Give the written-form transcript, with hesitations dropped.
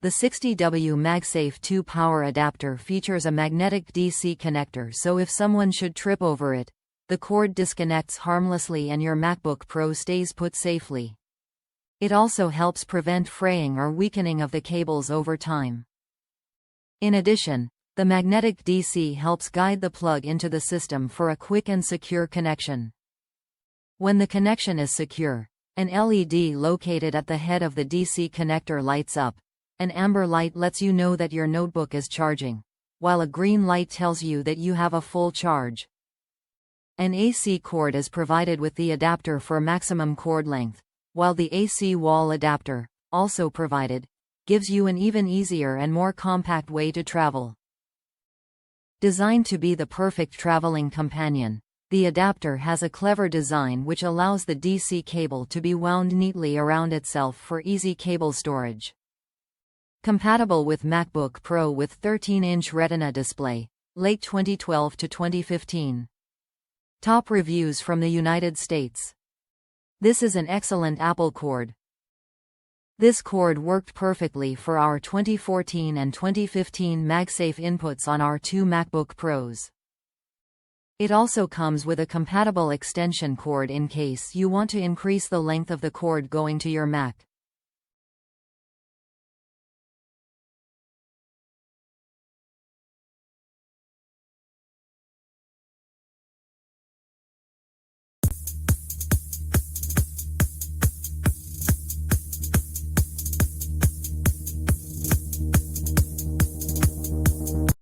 The 60W MagSafe 2 power adapter features a magnetic DC connector, so if someone should trip over it, the cord disconnects harmlessly and your MacBook Pro stays put safely. It also helps prevent fraying or weakening of the cables over time. In addition, the magnetic DC helps guide the plug into the system for a quick and secure connection. When the connection is secure, an LED located at the head of the DC connector lights up. An amber light lets you know that your notebook is charging, while a green light tells you that you have a full charge. An AC cord is provided with the adapter for maximum cord length, while the AC wall adapter, also provided, gives you an even easier and more compact way to travel. Designed to be the perfect traveling companion, the adapter has a clever design which allows the DC cable to be wound neatly around itself for easy cable storage. Compatible with MacBook Pro with 13-inch Retina display, late 2012 to 2015. Top reviews from the United States. This is an excellent Apple cord. This cord worked perfectly for our 2014 and 2015 MagSafe inputs on our two MacBook Pros. It also comes with a compatible extension cord in case you want to increase the length of the cord going to your Mac.